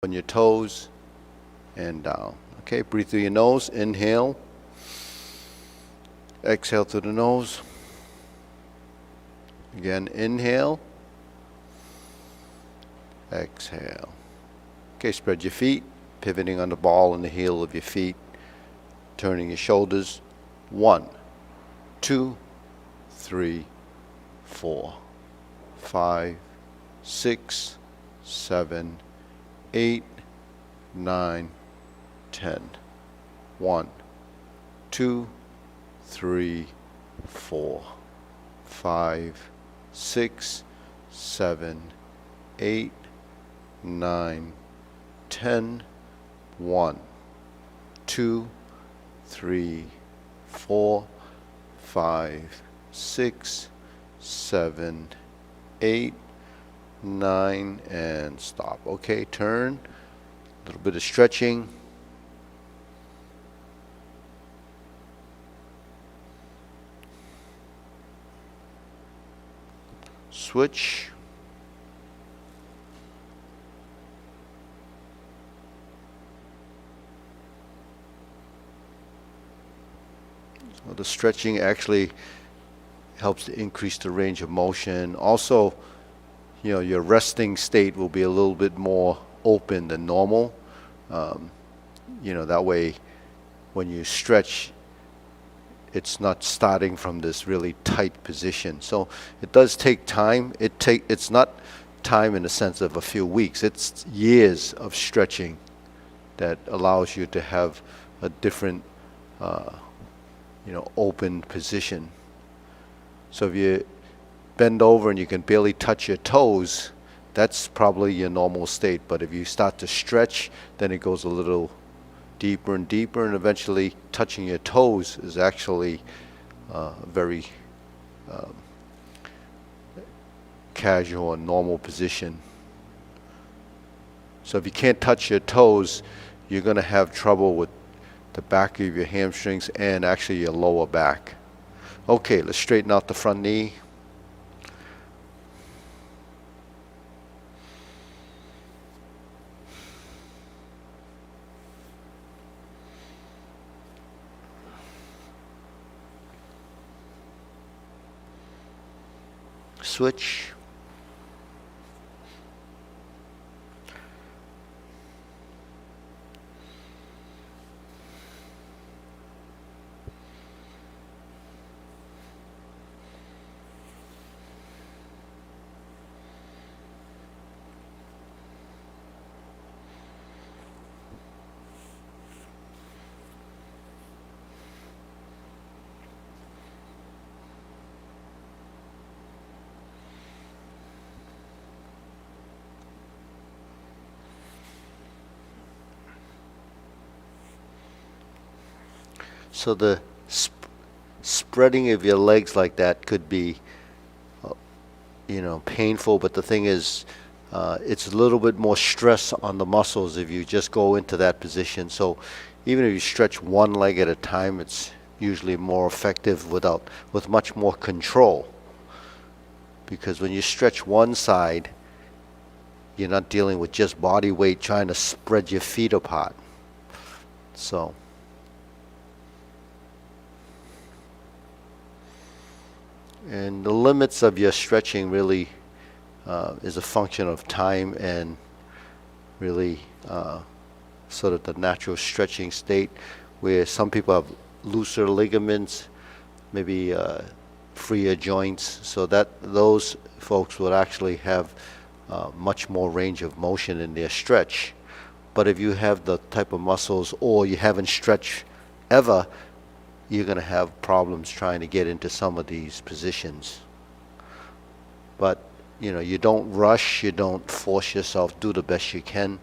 On your toes and down. Okay, breathe through your nose. Inhale. Exhale through the nose. Again, inhale. Exhale. Okay, spread your feet, pivoting on the ball and the heel of your feet, turning your shoulders. 1, 2, 3, 4, 5, 6, 7, 8, 9, 10. 1, 2, 3, 4, 5, 6, 7, 8, 9, 10. 1, 2, 3, 4, 5, 6, 7, 8, 9, and stop. Okay, turn. A little bit of stretching. Switch. So the stretching actually helps to increase the range of motion. Also, your resting state will be a little bit more open than normal. That way when you stretch, it's not starting from this really tight position. So it does take time. It's not time in the sense of a few weeks. It's years of stretching that allows you to have a different, open position. So if you bend over and you can barely touch your toes, that's probably your normal state. But if you start to stretch, then it goes a little deeper and deeper, and eventually touching your toes is actually very casual and normal position. So if you can't touch your toes, you're going to have trouble with the back of your hamstrings and actually your lower back. Okay, let's straighten out the front knee. Switch. So the spreading of your legs like that could be, painful, but the thing is, it's a little bit more stress on the muscles if you just go into that position. So even if you stretch one leg at a time, it's usually more effective with much more control. Because when you stretch one side, you're not dealing with just body weight trying to spread your feet apart. So. And the limits of your stretching really is a function of time and really sort of the natural stretching state, where some people have looser ligaments, maybe freer joints, so that those folks would actually have much more range of motion in their stretch. But if you have the type of muscles, or you haven't stretched ever, you're going to have problems trying to get into some of these positions. But, you don't rush, you don't force yourself, do the best you can.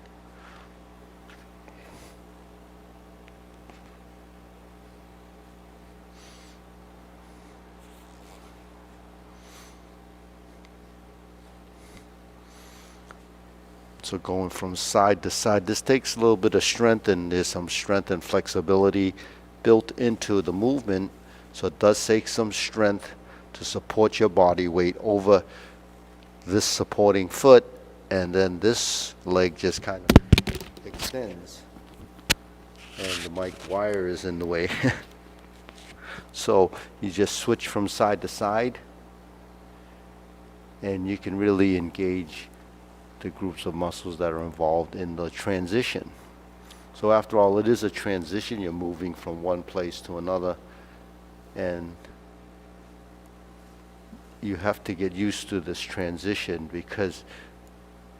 So going from side to side, this takes a little bit of strength, and there's some strength and flexibility built into the movement, so it does take some strength to support your body weight over this supporting foot, and then this leg just kind of extends, and the mic wire is in the way. So you just switch from side to side, and you can really engage the groups of muscles that are involved in the transition. So after all, it is a transition. You're moving from one place to another, and you have to get used to this transition because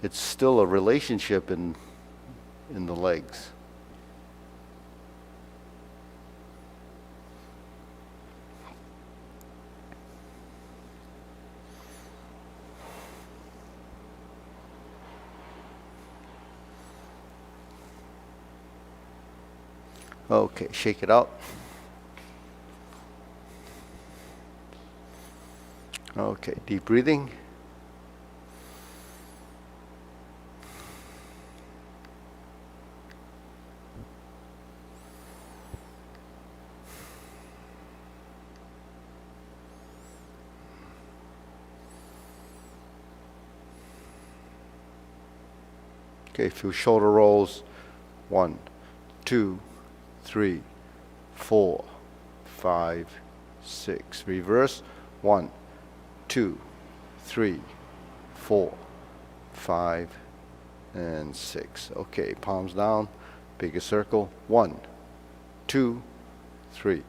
it's still a relationship in the legs. Okay, shake it out. Okay, deep breathing. Okay, a few shoulder rolls. 1, 2, 3, 4, 5, 6. Reverse. 1, 2, 3, 4, 5, and 6. Okay, palms down, bigger circle. 1, 2, 3.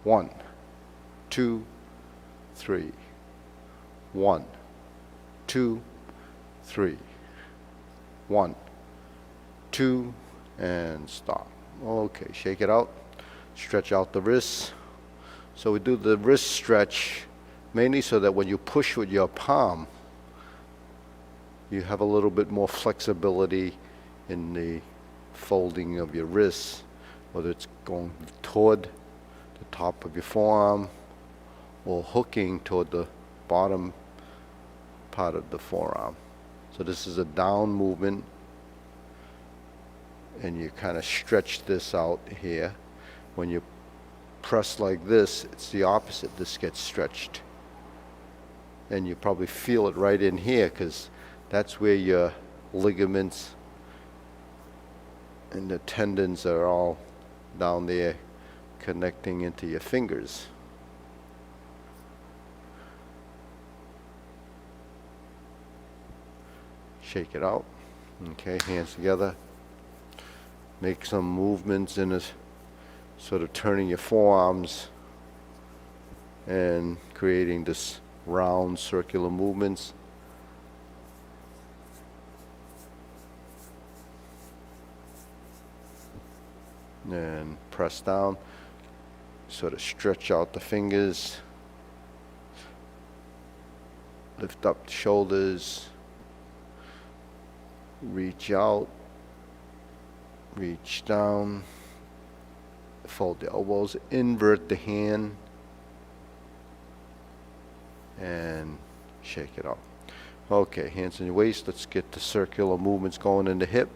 1, 2, 3. 1, 2, 3. 1, 2, and stop. Okay, shake it out. Stretch out the wrists. So we do the wrist stretch mainly so that when you push with your palm, you have a little bit more flexibility in the folding of your wrists, whether it's going toward the top of your forearm or hooking toward the bottom part of the forearm. So this is a down movement, and you kind of stretch this out here. When you press like this, it's the opposite. This gets stretched. And you probably feel it right in here because that's where your ligaments and the tendons are all down there connecting into your fingers. Shake it out. Okay, hands together. Make some movements in this, sort of turning your forearms and creating this round circular movements. And press down. Sort of stretch out the fingers. Lift up the shoulders. Reach out, reach down, fold the elbows, invert the hand, and shake it out. Okay, hands on your waist. Let's get the circular movements going in the hip.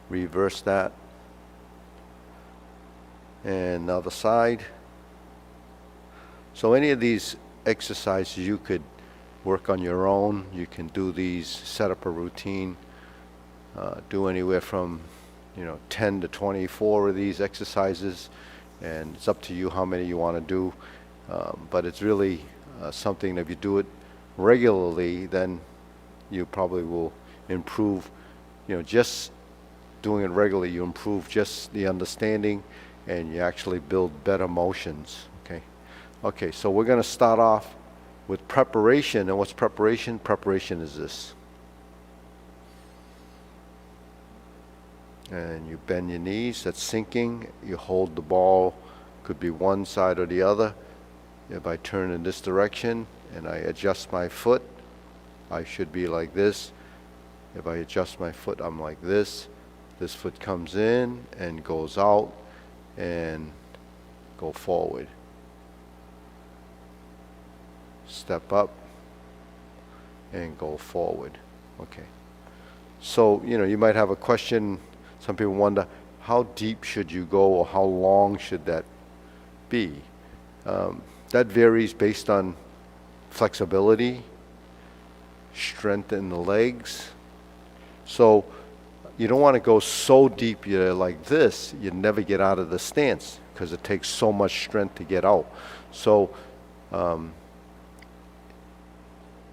Reverse that. And the other side. So any of these exercises you could work on your own. You can do these, set up a routine, do anywhere from 10 to 24 of these exercises, and it's up to you how many you want to do. But it's really something that if you do it regularly, then you probably will improve. Just doing it regularly, you improve just the understanding, and you actually build better motions. Okay, so we're going to start off with preparation. And what's preparation? Preparation is this. And you bend your knees, that's sinking. You hold the ball, could be one side or the other. If I turn in this direction and I adjust my foot, I should be like this. If I adjust my foot, I'm like this. This foot comes in and goes out and go forward. Step up and go forward. Okay. So, you might have a question. Some people wonder, how deep should you go, or how long should that be? That varies based on flexibility, strength in the legs. So you don't want to go so deep you're like this, you never get out of the stance because it takes so much strength to get out. So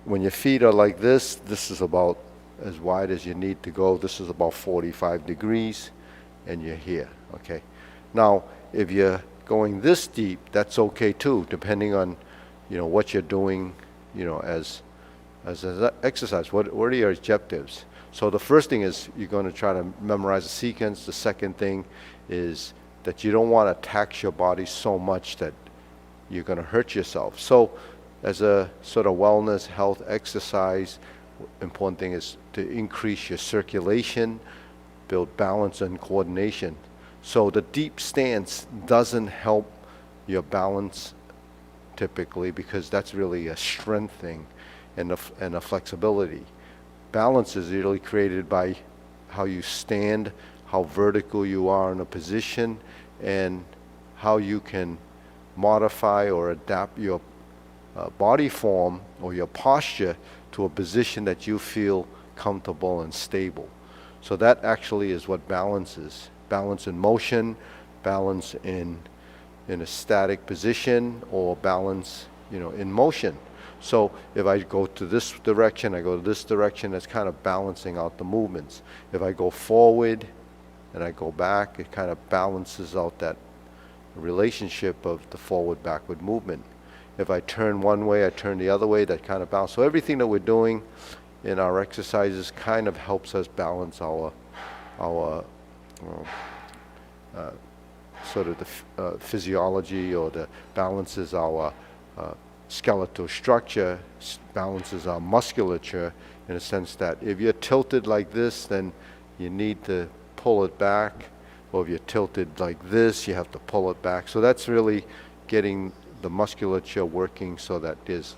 when your feet are like this is about as wide as you need to go. This is about 45 degrees, and you're here, okay? Now, if you're going this deep, that's okay too, depending on, what you're doing, as an exercise. What are your objectives? So the first thing is you're going to try to memorize the sequence. The second thing is that you don't want to tax your body so much that you're going to hurt yourself. So as a sort of wellness, health, exercise, important thing is to increase your circulation, build balance and coordination. So the deep stance doesn't help your balance typically, because that's really a strength thing and a flexibility. Balance is really created by how you stand, how vertical you are in a position, and how you can modify or adapt your body form or your posture to a position that you feel comfortable and stable. So that actually is what balance is. Balance in motion, balance in a static position, or balance, in motion. So if I go to this direction, I go to this direction, that's kind of balancing out the movements. If I go forward and I go back, it kind of balances out that relationship of the forward-backward movement. If I turn one way, I turn the other way, that kind of balance. So everything that we're doing in our exercises kind of helps us balance our sort of the physiology, or the balances our skeletal structure, balances our musculature, in a sense that if you're tilted like this, then you need to pull it back, or if you're tilted like this, you have to pull it back. So that's really getting the musculature working so that there's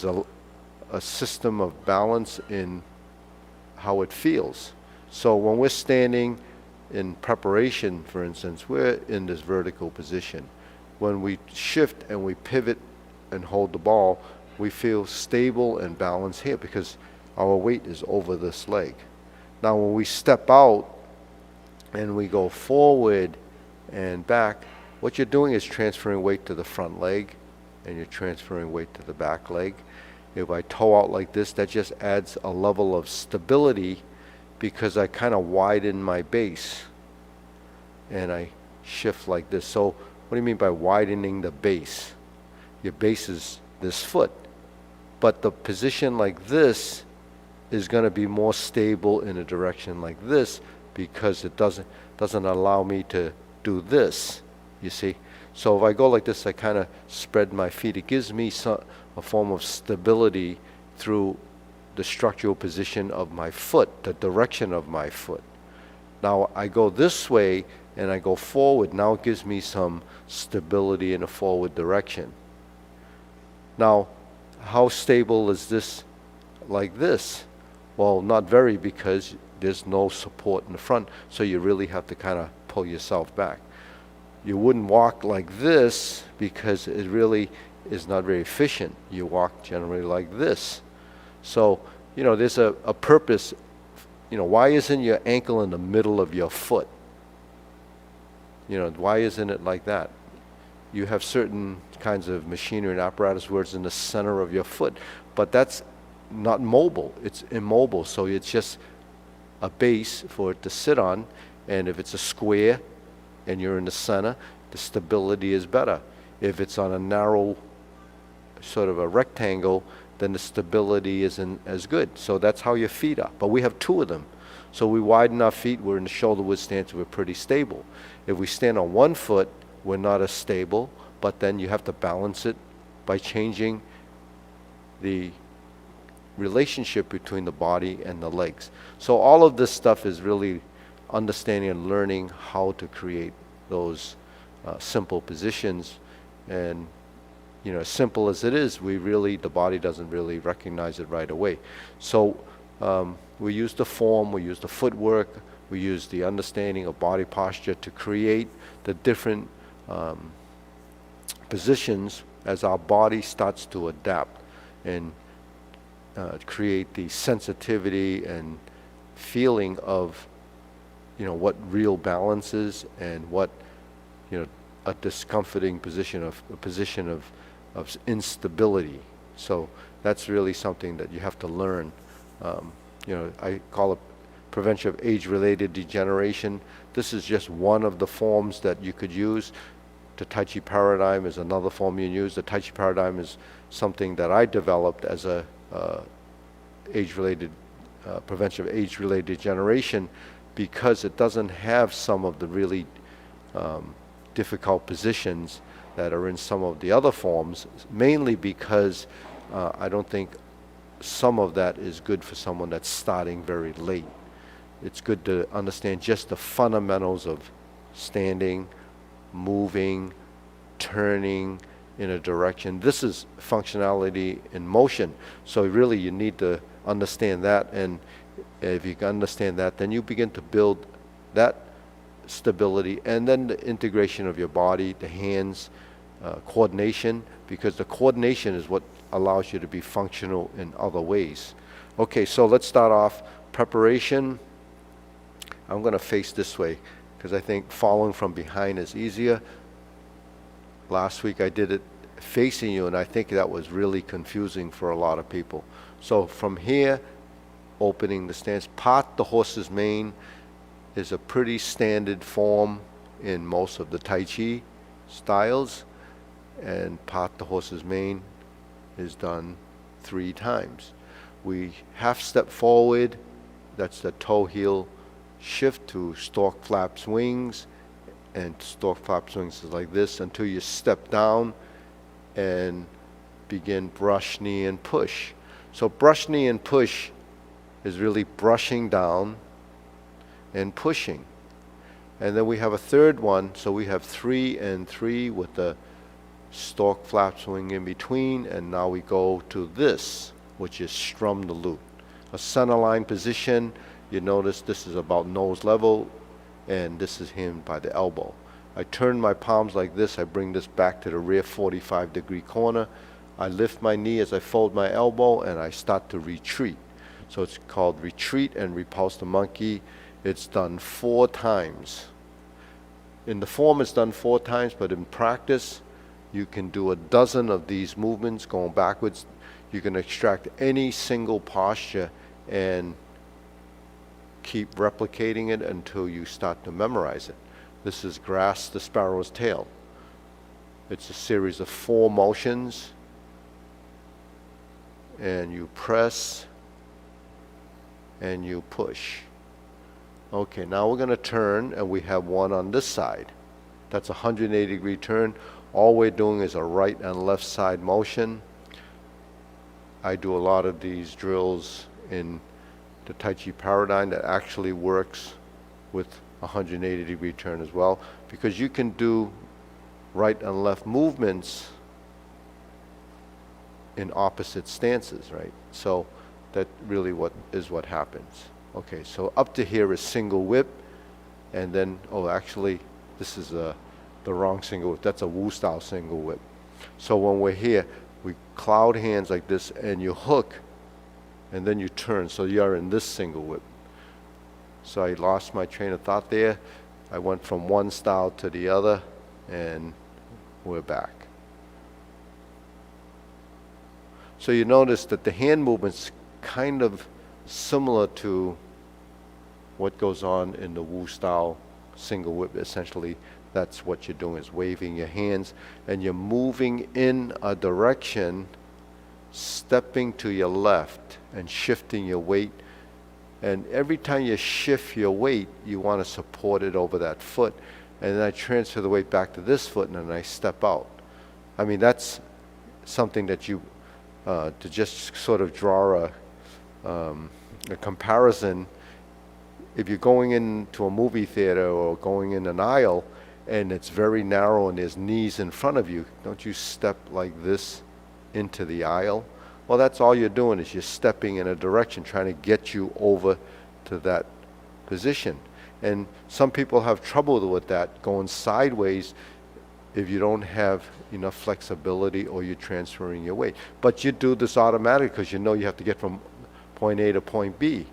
a system of balance in how it feels. So when we're standing in preparation, for instance, we're in this vertical position. When we shift and we pivot and hold the ball, we feel stable and balanced here because our weight is over this leg. Now when we step out and we go forward and back, what you're doing is transferring weight to the front leg, and you're transferring weight to the back leg. If I toe out like this, that just adds a level of stability because I kind of widen my base and I shift like this. So what do you mean by widening the base? Your base is this foot, but the position like this is going to be more stable in a direction like this because it doesn't allow me to do this, you see. So if I go like this, I kind of spread my feet. It gives me a form of stability through the structural position of my foot, the direction of my foot. Now I go this way and I go forward. Now it gives me some stability in a forward direction. Now, how stable is this like this? Well, not very, because there's no support in the front, so you really have to kind of pull yourself back. You wouldn't walk like this because it really is not very efficient. You walk generally like this. So, there's a purpose. Why isn't your ankle in the middle of your foot? Why isn't it like that? You have certain kinds of machinery and apparatus where it's in the center of your foot, but that's not mobile. It's immobile, so it's just a base for it to sit on, and if it's a square and you're in the center, the stability is better. If it's on a narrow, sort of a rectangle, then the stability isn't as good. So that's how your feet are. But we have two of them. So we widen our feet, we're in the shoulder width stance, we're pretty stable. If we stand on one foot, we're not as stable, but then you have to balance it by changing the relationship between the body and the legs. So all of this stuff is really understanding and learning how to create those simple positions. And as simple as it is, the body doesn't really recognize it right away. So we use the form, we use the footwork, we use the understanding of body posture to create the different positions as our body starts to adapt and create the sensitivity and feeling of, what real balance is and what, a discomforting position of instability. So that's really something that you have to learn. I call it prevention of age-related degeneration. This is just one of the forms that you could use. The Tai Chi paradigm is another form you use. The Tai Chi paradigm is something that I developed as a age-related prevention of age-related degeneration, because it doesn't have some of the really difficult positions that are in some of the other forms, mainly because I don't think some of that is good for someone that's starting very late. It's good to understand just the fundamentals of standing, moving, turning in a direction. This is functionality in motion. So really you need to understand that, and if you can understand that, then you begin to build that stability, and then the integration of your body, the hands, coordination, because the coordination is what allows you to be functional in other ways. Okay, so let's start off. Preparation. I'm going to face this way because I think following from behind is easier. Last week I did it facing you, and I think that was really confusing for a lot of people. So from here, opening the stance, part the horse's mane is a pretty standard form in most of the Tai Chi styles, and part the horse's mane is done 3 times. We half step forward, that's the toe heel shift to stork flaps wings, and stork flaps wings is like this until you step down and begin brush, knee, and push. So brush, knee, and push is really brushing down and pushing. And then we have a third one, so we have 3 and 3 with the stork flap swing in between, and now we go to this, which is strum the loop. A center line position, you notice this is about nose level, and this is him by the elbow. I turn my palms like this, I bring this back to the rear 45-degree corner, I lift my knee as I fold my elbow, and I start to retreat. So it's called retreat and repulse the monkey. It's done 4 times. In the form it's done 4 times, but in practice you can do a dozen of these movements going backwards. You can extract any single posture and keep replicating it until you start to memorize it. This is grasp the sparrow's tail. It's a series of 4 motions, and you press and you push. Okay, now we're going to turn, and we have one on this side. That's a 180-degree turn. All we're doing is a right and left side motion. I do a lot of these drills in the Tai Chi paradigm that actually works with a 180-degree turn as well, because you can do right and left movements in opposite stances, right? So that really what happens. Okay, so up to here is single whip, and then, actually, this is the wrong single whip. That's a Wu style single whip. So when we're here, we cloud hands like this, and you hook, and then you turn, so you're in this single whip. So I lost my train of thought there. I went from one style to the other, and we're back. So you notice that the hand movement's kind of similar to what goes on in the Wu style single whip. Essentially, that's what you're doing, is waving your hands, and you're moving in a direction, stepping to your left and shifting your weight. And every time you shift your weight, you want to support it over that foot. And then I transfer the weight back to this foot, and then I step out. I mean, that's something that you, to just sort of draw a comparison. If you're going into a movie theater or going in an aisle and it's very narrow and there's knees in front of you, don't you step like this into the aisle? Well, that's all you're doing, is you're stepping in a direction, trying to get you over to that position. And some people have trouble with that, going sideways, if you don't have enough flexibility or you're transferring your weight. But you do this automatically because you know you have to get from point A to point B.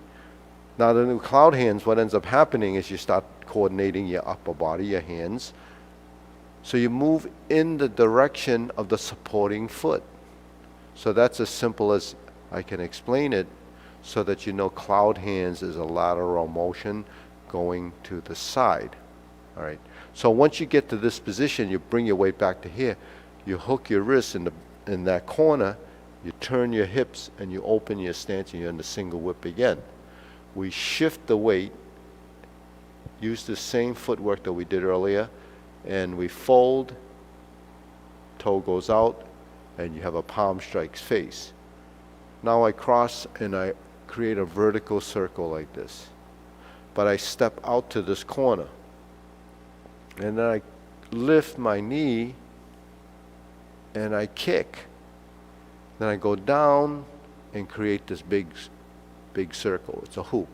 Now the new cloud hands, what ends up happening is you start coordinating your upper body, your hands. So you move in the direction of the supporting foot. So that's as simple as I can explain it, so that you know cloud hands is a lateral motion going to the side. All right. So once you get to this position, you bring your weight back to here. You hook your wrists in that corner. You turn your hips and you open your stance, and you're in the single whip again. We shift the weight, use the same footwork that we did earlier, and we fold, toe goes out, and you have a palm strikes face. Now I cross and I create a vertical circle like this. But I step out to this corner. And then I lift my knee and I kick. Then I go down and create this big circle. It's a hoop.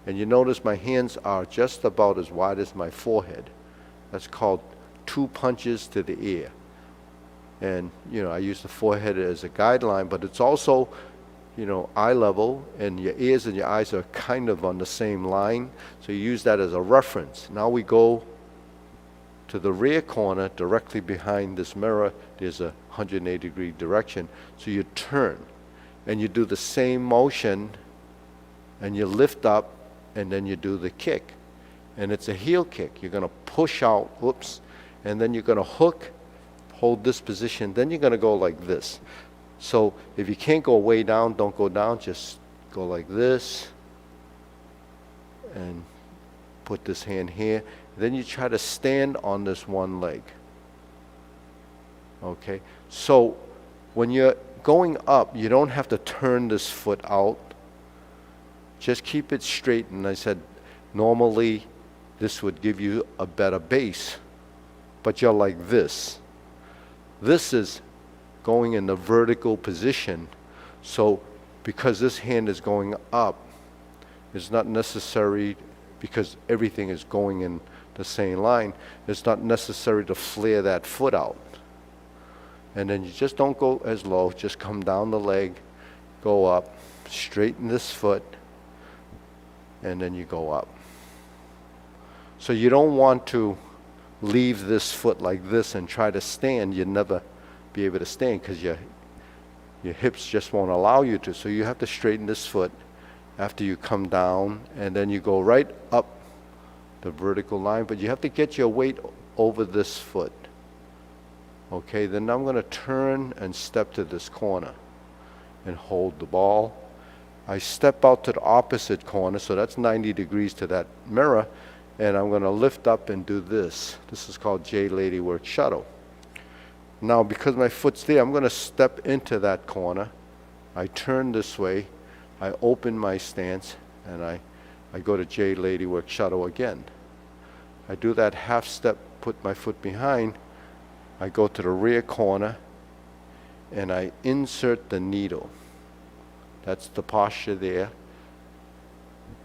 And you notice my hands are just about as wide as my forehead. That's called 2 punches to the ear. And, I use the forehead as a guideline, but it's also, eye level, and your ears and your eyes are kind of on the same line. So you use that as a reference. Now we go to the rear corner, directly behind this mirror. There's a 180-degree direction. So you turn, and you do the same motion, and you lift up, and then you do the kick. And it's a heel kick. You're going to push out, whoops, and then you're going to hook, hold this position, then you're going to go like this. So if you can't go way down, don't go down, just go like this, and put this hand here. Then you try to stand on this one leg. Okay? So when you're going up, you don't have to turn this foot out. Just keep it straight. And I said, normally this would give you a better base. But you're like this. This is going in the vertical position. So because this hand is going up, it's not necessary, because everything is going in the same line, it's not necessary to flare that foot out. And then you just don't go as low, just come down the leg, go up, straighten this foot, and then you go up. So you don't want to leave this foot like this and try to stand. You'll never be able to stand, because your hips just won't allow you to. So you have to straighten this foot after you come down, and then you go right up the vertical line, but you have to get your weight over this foot. Okay, then I'm going to turn and step to this corner and hold the ball. I step out to the opposite corner, so that's 90 degrees to that mirror, and I'm going to lift up and do this. This is called J Lady Work Shuttle. Now, because my foot's there, I'm going to step into that corner. I turn this way, I open my stance, and I go to J Lady Work Shuttle again. I do that half step, put my foot behind, I go to the rear corner, and I insert the needle. That's the posture there.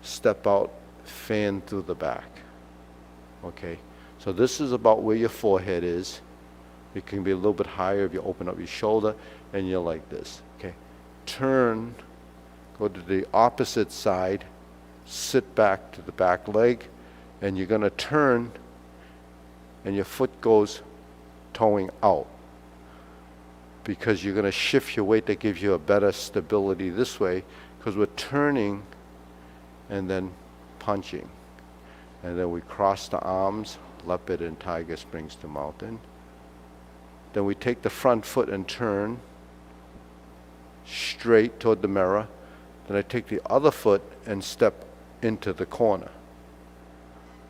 Step out, fan through the back. Okay, so this is about where your forehead is. It can be a little bit higher if you open up your shoulder, and you're like this. Okay, turn, go to the opposite side, sit back to the back leg, and you're going to turn, and your foot goes toeing out, because you're going to shift your weight. That gives you a better stability this way, because we're turning and then punching. And then we cross the arms, leopard and tiger springs to mountain. Then we take the front foot and turn straight toward the mirror. Then I take the other foot and step into the corner.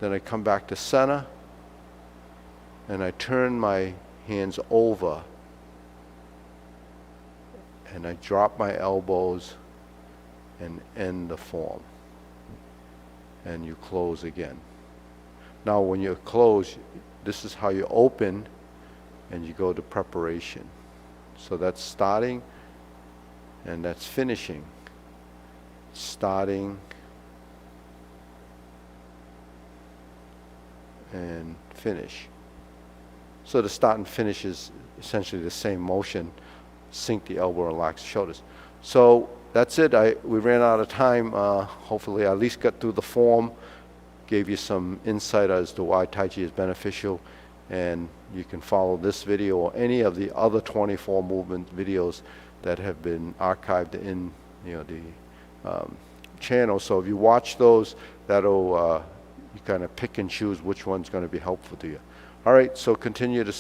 Then I come back to center, and I turn my hands over, and I drop my elbows and end the form. And you close again. Now when you close, this is how you open, and you go to preparation. So that's starting, and that's finishing. Starting and finish. So the start and finish is essentially the same motion. Sink the elbow, relax the shoulders. So that's it. We ran out of time. Hopefully I at least got through the form, gave you some insight as to why Tai Chi is beneficial, and you can follow this video or any of the other 24 movement videos that have been archived in the channel. So if you watch those, that'll you kind of pick and choose which one's going to be helpful to you. All right, so continue to